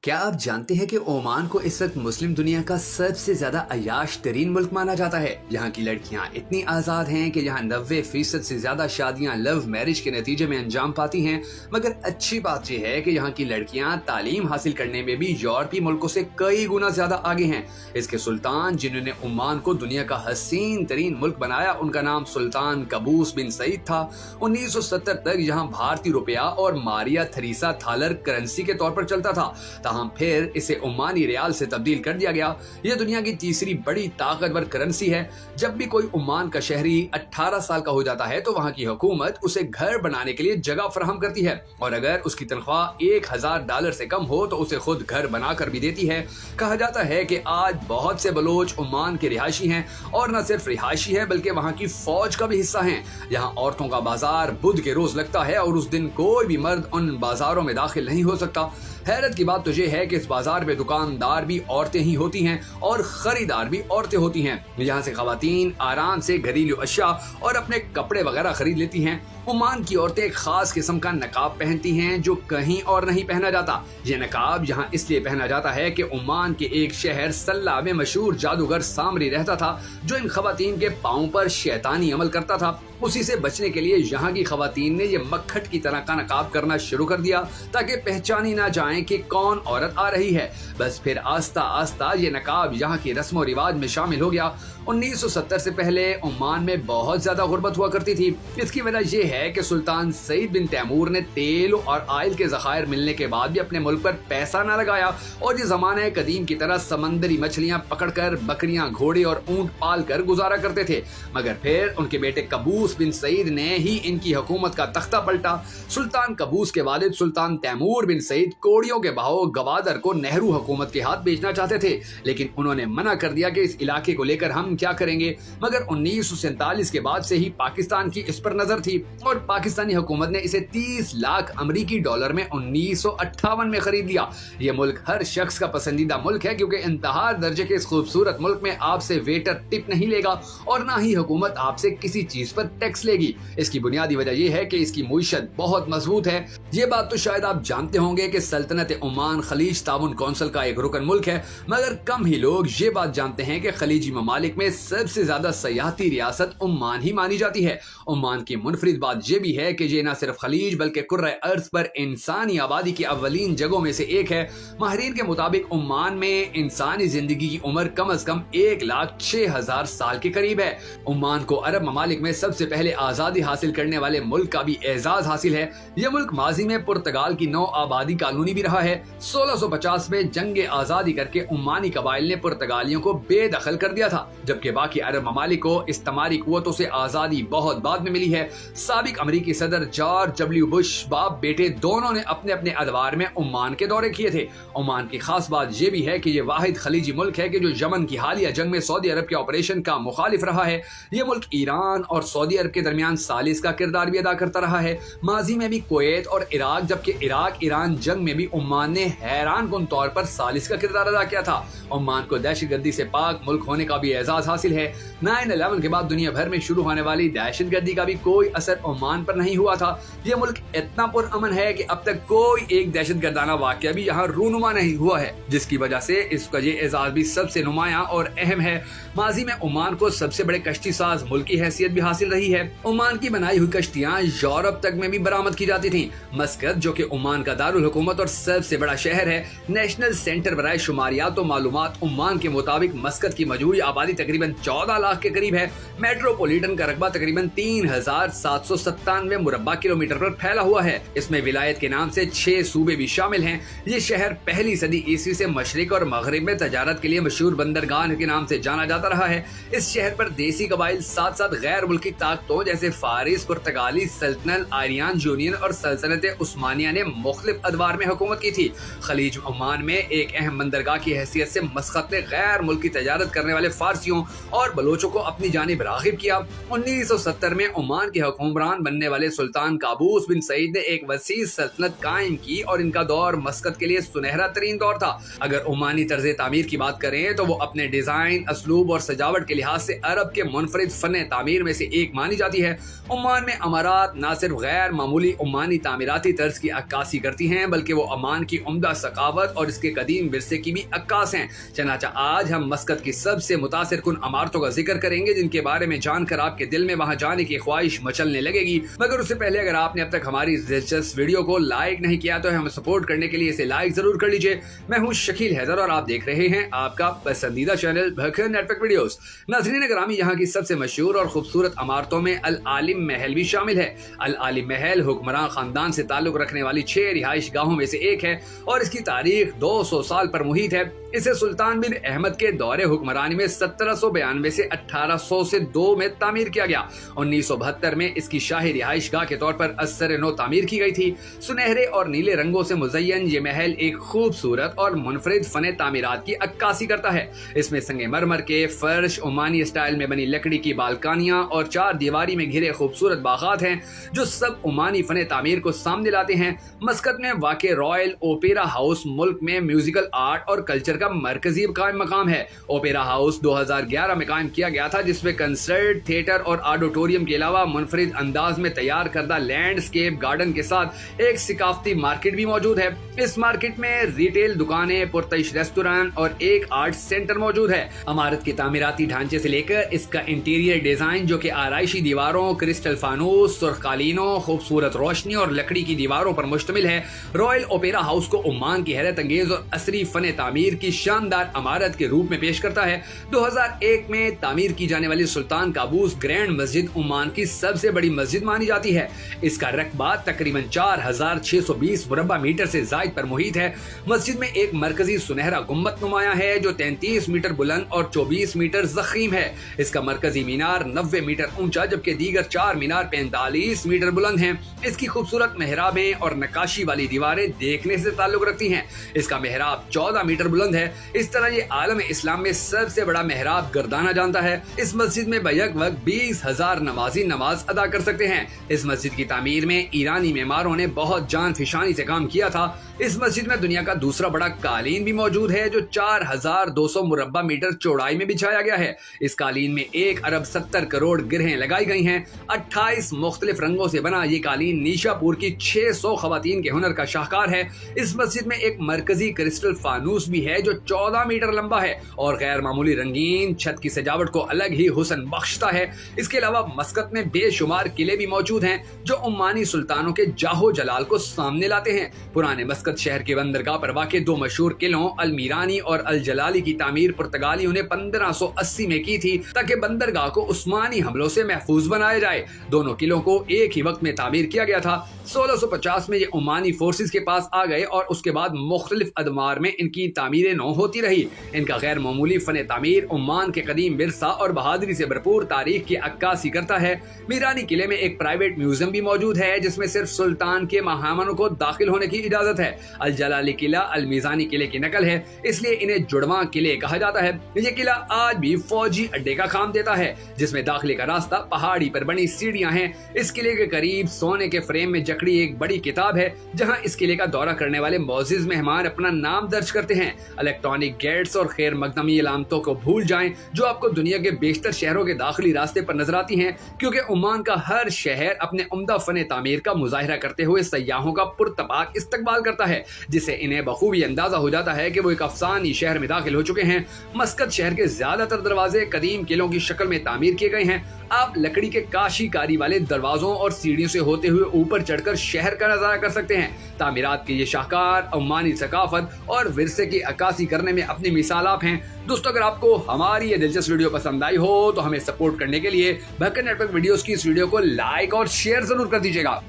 کیا آپ جانتے ہیں کہ اومان کو اس وقت مسلم دنیا کا سب سے زیادہ عیاش ترین ملک مانا جاتا ہے؟ یہاں کی لڑکیاں اتنی آزاد ہیں کہ یہاں 90% سے زیادہ شادیاں لو میرج کے نتیجے میں انجام پاتی ہیں۔ مگر اچھی بات یہ ہے کہ یہاں کی لڑکیاں تعلیم حاصل کرنے میں بھی یورپی ملکوں سے کئی گنا زیادہ آگے ہیں۔ اس کے سلطان جنہوں نے عمان کو دنیا کا حسین ترین ملک بنایا، ان کا نام سلطان قابوس بن سعید تھا۔ 1970 تک یہاں بھارتی روپیہ اور ماریا تھریسا تھالر کرنسی کے طور پر چلتا تھا، تاہم پھر اسے عمانی ریال سے تبدیل کر دیا گیا۔ یہ دنیا کی تیسری بڑی طاقتور کرنسی ہے۔ جب بھی کوئی عمان کا شہری 18 سال کا ہو جاتا ہے تو وہاں کی حکومت اسے گھر بنانے کے لیے جگہ فراہم کرتی ہے، اور اگر اس کی تنخواہ $1000 سے کم ہو تو اسے خود گھر بنا کر بھی دیتی ہے۔ کہا جاتا ہے کہ آج بہت سے بلوچ عمان کے رہائشی ہیں، اور نہ صرف رہائشی ہے بلکہ وہاں کی فوج کا بھی حصہ ہیں۔ یہاں عورتوں کا بازار بدھ کے روز لگتا ہے، اور اس دن کوئی بھی مرد ان بازاروں میں داخل نہیں ہو سکتا۔ حیرت کی بات تو یہ ہے کہ اس بازار میں دکاندار بھی عورتیں ہی ہوتی ہیں اور خریدار بھی عورتیں ہوتی ہیں۔ یہاں سے خواتین آرام سے گھریلو اشیاء اور اپنے کپڑے وغیرہ خرید لیتی ہیں۔ عمان کی عورتیں ایک خاص قسم کا نقاب پہنتی ہیں جو کہیں اور نہیں پہنا جاتا۔ یہ نقاب یہاں اس لیے پہنا جاتا ہے کہ عمان کے ایک شہر سلہ میں مشہور جادوگر سامری رہتا تھا، جو ان خواتین کے پاؤں پر شیطانی عمل کرتا تھا۔ اسی سے بچنے کے لیے یہاں کی خواتین نے یہ مکھٹ کی طرح کا نقاب کرنا شروع کر دیا تاکہ پہچانی نہ جائیں کہ کون عورت آ رہی ہے۔ بس پھر آہستہ آہستہ یہ نقاب یہاں کی رسم و رواج میں شامل ہو گیا۔ 1970 سے پہلے عمان میں بہت زیادہ غربت ہوا کرتی تھی۔ اس کی وجہ یہ ہے کہ سلطان سعید بن تیمور نے تیل اور آئل کے ذخائر ملنے کے بعد بھی اپنے ملک پر پیسہ نہ لگایا، اور یہ زمانہ قدیم کی طرح سمندری مچھلیاں پکڑ کر، بکریاں، گھوڑے اور اونٹ پال کر گزارا کرتے تھے۔ مگر پھر ان کے بیٹے قابوس بن سعید نے ہی ان کی حکومت کا تختہ پلٹا۔ سلطان قابوس کے والد سلطان تیمور بن سعید کوڑیوں کے بہاؤ گوادر کو نہرو حکومت کے ہاتھ بیچنا چاہتے تھے، لیکن انہوں نے منع کر دیا کہ اس علاقے کو لے کر ہم کیا کریں گے۔ مگر 1947 کے بعد سے ہی پاکستان کی اس پر نظر تھی، اور پاکستانی حکومت نے اسے 30 لاکھ امریکی ڈالر میں 1958 میں خرید لیا۔ یہ ملک ہر شخص کا پسندیدہ ملک ہے، کیونکہ انتہا درجے کے اس خوبصورت ملک میں آپ سے ویٹر ٹپ نہیں لے گا، اور نہ ہی حکومت آپ سے کسی چیز پر ٹیکس لے گی۔ اس کی بنیادی وجہ یہ ہے کہ اس کی معیشت بہت مضبوط ہے۔ یہ بات تو شاید آپ جانتے ہوں گے کہ سلطنت عمان خلیج تعاون کونسل کا ایک رکن ملک ہے، مگر کم ہی لوگ یہ بات جانتے ہیں کہ خلیجی ممالک میں سب سے زیادہ سیاحتی ریاست عمان ہی مانی جاتی ہے۔ عمان کی منفرد بات یہ بھی ہے کہ یہ نہ صرف خلیج بلکہ کرۂ ارض پر انسانی آبادی کی اولین جگہوں میں سے ایک ہے۔ ماہرین کے مطابق عمان میں انسانی زندگی کی عمر کم از کم 1,06,000 سال کے قریب ہے۔ عمان کو عرب ممالک میں سب سے پہلے آزادی حاصل کرنے والے ملک کا بھی اعزاز حاصل ہے۔ یہ ملک ماضی میں پرتگال کی نو آبادی کالونی بھی رہا ہے۔ 1650 میں جنگ آزادی کر کے عمانی قبائل نے پرتگالیوں کو بے دخل کر دیا تھا، جبکہ باقی عرب ممالک کو استعماری قوتوں سے آزادی بہت بعد میں ملی ہے۔ سابق امریکی صدر جارج ڈبلیو بش باپ بیٹے دونوں نے اپنے اپنے ادوار میں عمان کے دورے کیے تھے۔ عمان کی خاص بات یہ بھی ہے کہ یہ واحد خلیجی ملک ہے کہ جو یمن کی حالیہ جنگ میں سعودی عرب کے آپریشن کا مخالف رہا ہے۔ یہ ملک ایران اور سعودی عرب کے درمیان ثالث کا کردار بھی ادا کرتا رہا ہے۔ ماضی میں بھی کویت اور عراق، جبکہ عراق ایران جنگ میں بھی عمان نے حیران کن طور پر ثالث کا کردار ادا کیا تھا۔ عمان کو دہشت گردی سے پاک ملک ہونے کا بھی اعزاز حاصل ہے۔ 9/11 کے بعد دنیا بھر میں شروع ہونے والی دہشت گردی کا بھی کوئی اثر عمان پر نہیں ہوا تھا۔ یہ ملک اتنا پرامن ہے کہ اب تک کوئی ایک دہشت گردانہ واقعہ بھی یہاں رونما نہیں ہوا ہے، جس کی وجہ سے اس کا یہ اعزاز بھی سب سے نمایاں اور اہم ہے۔ ماضی میں عمان کو سب سے بڑے کشتی ساز ملک کی حیثیت بھی حاصل رہی ہے۔ عمان کی بنائی ہوئی کشتیاں یورپ تک میں بھی برآمد کی جاتی تھیں۔ مسقط، جو کہ عمان کا دارالحکومت اور سب سے بڑا شہر ہے، نیشنل سینٹر برائے شماریات و معلومات عمان کے مطابق مسقط کی مجموعی آبادی تقریباً 14 لاکھ کے قریب ہے۔ میٹروپولیٹن کا رقبہ تقریباً 3797 مربع کلومیٹر پر پھیلا ہوا ہے۔ اس میں ولایت کے نام سے 6 صوبے بھی شامل ہیں۔ یہ شہر پہلی صدی عیسوی سے مشرق اور مغرب میں تجارت کے لیے مشہور بندرگاہ کے نام سے جانا جاتا رہا ہے۔ اس شہر پر دیسی قبائل ساتھ ساتھ غیر ملکی طاقتوں جیسے فارس، پرتگالی سلطنت، آریان یونین اور سلطنت عثمانیہ نے مختلف ادوار میں حکومت کی تھی۔ خلیج عمان میں ایک اہم بندرگاہ کی حیثیت سے مسقط نے غیر ملکی تجارت کرنے والے فارسیوں اور بلوچوں کو اپنی جانب راغب کیا۔ 1970 میں عمان کے حکمران हुक्मरान बनने वाले सुल्तान काबूस बिन सईद ने एक वसी सल्तनत कायम की और इनका दौर मस्कत के लिए सुनहरा तरीन दौर था। अगर ओमानी तर्ज तामीर की बात करें तो वो अपने डिजाइन, असलूब और सजावट के लिहाज से अरब के मुनफरिद फन तामीर में से एक मानी जाती है। ओमान में अमारात न सिर्फ गैर मामूली ओमानी तामीराती तर्ज की अक्कासी करती हैं, बल्कि वो ओमान की उम्दा सकावत और इसके कदीम विरसे की भी अक्कास हैं। चनाचा आज हम मस्कत की सबसे मुतासिर कुन अमारतों का जिक्र करेंगे, जिनके बारे में जानकर आपके दिल में वहां जाने की ख्वाहिश मचलने लगेगी। मगर उससे पहले अगर आपने अब तक हमारी इस दिलचस्प वीडियो को लाइक नहीं किया तो हमें सपोर्ट करने के लिए इसे लाइक जरूर कर लीजिए। मैं हूं शकील हैदर और आप देख रहे हैं आपका पसंदीदा चैनल भखर नेटवर्क वीडियोस। नाज़रीन ग्रामी, यहाँ की सबसे मशहूर और खूबसूरत इमारतों में अल आलिम महल भी शामिल है। अल आलिम महल हुक्मरान खानदान से ताल्लुक रखने वाली 6 रिहाइश गाहों में से एक है और इसकी तारीख 200 साल पर मुहित है। इसे सुल्तान बिन अहमद के दौरे हुक्मरानी में 1792 से 1802 में तामीर किया गया। 1972 में इसकी शाही रिहाइश गाह के तौर पर असर नो तामीर की गई थी। सुनहरे और नीले रंगों से मुज़य्यन ये महल एक खूबसूरत और मुनफरिद फन तामीरात की अक्कासी करता है। इसमें संगमरमर के फर्श, ओमानी स्टाइल में बनी लकड़ी की बालकानियां और 4 दीवारी में घिरे खूबसूरत बागात हैं, जो सब ओमानी फन तामीर को सामने लाते हैं। मस्कत में वाक़े रॉयल ओपेरा हाउस मुल्क में म्यूजिकल आर्ट और कल्चर का मरकजी कायम मकाम है। ओपेरा हाउस 2011 में कायम किया गया था, जिसमें कंसर्ट थिएटर और ऑडिटोरियम के अलावा मुनफरिद अंदाज में तैयार करदा लैंडस्केप गार्डन के साथ एक सिकाफती मार्केट भी मौजूद है। इस मार्केट में रिटेल दुकानें, पुरतइश रेस्टोरेंट और एक आर्ट सेंटर मौजूद है। इमारत के तामीराती ढांचे से लेकर इसका इंटीरियर डिजाइन, जो कि आराइशी दीवारों, क्रिस्टल फानूस, सुर्ख कालीनों, खूबसूरत रोशनी और लकड़ी की दीवारों पर मुश्तमिल है। रॉयल ओपेरा हाउस को ओमान की हैरत अंगेज और असरी फन तामीर की शानदार इमारत के रूप में पेश करता है। 2001 में तामीर की जाने वाली सुल्तान काबूस ग्रैंड मस्जिद ओमान की सबसे बड़ी मस्जिद मानी जाती है। इसका रकबा तकरीबन 4620 मुरब्बा मीटर से जायद पर मुहित है। मस्जिद में एक मरकजी सुनहरा गुम्बद नुमाया है, जो 33 मीटर बुलंद और 24 मीटर ज़ख़ीम है। इसका मरकजी मीनार 90 मीटर ऊंचा, जबकि दीगर 4 मीनार 45 मीटर बुलंद हैं। इसकी खूबसूरत मेहराबें और नक्काशी वाली दीवारें देखने से ताल्लुक रखती हैं। इसका मेहराब 14 मीटर बुलंद है। इस तरह ये आलम इस्लाम में सबसे बड़ा मेहराब गर्दाना जानता है। इस मस्जिद में बैक वक्त 20,000 नमाजी नमाज अदा कर सकते हैं। इस मस्जिद की तामीर में ईरानी मेमारों ने बहुत जान फिशानी से काम किया था। इस मस्जिद में दुनिया का दूसरा बड़ा कालीन भी मौजूद है, जो 4200 मुरब्बा मीटर चौड़ाई में बिछाया गया है। इस कालीन में 1 अरब 70 करोड़ गिरहें लगाई गई हैं। 28 मुख्तलिफ रंगों से बना ये कालीन नीशापुर की 600 खवातीन के हुनर का शाहकार है। इस मस्जिद में एक मरकजी क्रिस्टल फानूस भी है, जो 14 मीटर लंबा है और गैर मामूली रंगीन छत की सजावट को अलग ही हुस्न बख्शता है। इसके अलावा मस्कत में बेशुमार किले भी मौजूद हैं, जो ओमानी सुल्तानों के जाहो जलाल को सामने लाते हैं। पुराने मस्कत शहर के बंदरगाह पर वाक़े 2 मशहूर किलों अल मीरानी और अल जलाली की तामीर पुर्तगालियों ने 1580 में की थी, ताकि बंदरगाह को उस्मानी हमलों से महफूज बनाया जाए। दोनों किलों को एक ही वक्त में तामीर किया गया था। 1650 में ये ओमानी फोर्सेस के पास आ गए और उसके बाद मुख्तलिफ अदमार में इनकी तामीरें नौ होती रही। इनका गैर मामूली फन तामीर ओमान के कदीम विरसा और बहादुरी से भरपूर तारीख की अक्कासी करता है। मीरानी किले में एक प्राइवेट म्यूजियम भी मौजूद है, जिसमें सिर्फ सुल्तान के महामनों को दाखिल होने की इजाजत है। अल जलाली किला अल मीज़ानी किले की नकल है, इसलिए इन्हें जुड़वा किले कहा जाता है। ये किला आज भी फौजी अड्डे का काम देता है, जिसमें दाखिले का रास्ता पहाड़ी पर बनी सीढ़ियां हैं। इस किले के करीब सोने के फ्रेम में जकड़ी एक बड़ी किताब है, जहां इस किले का दौरा करने वाले मोअज़्ज़िज़ मेहमान अपना नाम दर्ज करते हैं। इलेक्ट्रॉनिक गेट्स और खैर मकदमी अलामतों को भूल जाएं, जो आपको दुनिया के बेशतर शहरों के दाखिली रास्ते पर नजर आती हैं, क्योंकि ओमान का हर शहर अपने उम्दा फन तामीर का मुजाहिरा करते हुए सयाहों का पुरतपाक इस्तकबाल करता है, जिससे इन्हें बखूबी अंदाजा हो जाता है कि वो एक अफसानी शहर में दाखिल हो चुके हैं। मस्कत शहर के ज्यादातर दरवाजे कदीम किलों की शक्ल में तामीर किए गए हैं। आप लकड़ी के काशीकारी वाले दरवाजों और सीढ़ियों से होते हुए ऊपर चढ़कर शहर का नजारा कर सकते हैं। तामीरात के ये शाहकार ओमानी सकाफत और विरसे की अक्कासी करने में अपनी मिसाल आप हैं। दोस्तों, अगर आपको हमारी ये दिलचस्प वीडियो पसंद आई हो तो हमें सपोर्ट करने के लिए भक्कर नेटवर्क वीडियोस की इस वीडियो को लाइक और शेयर जरूर कर दीजिएगा।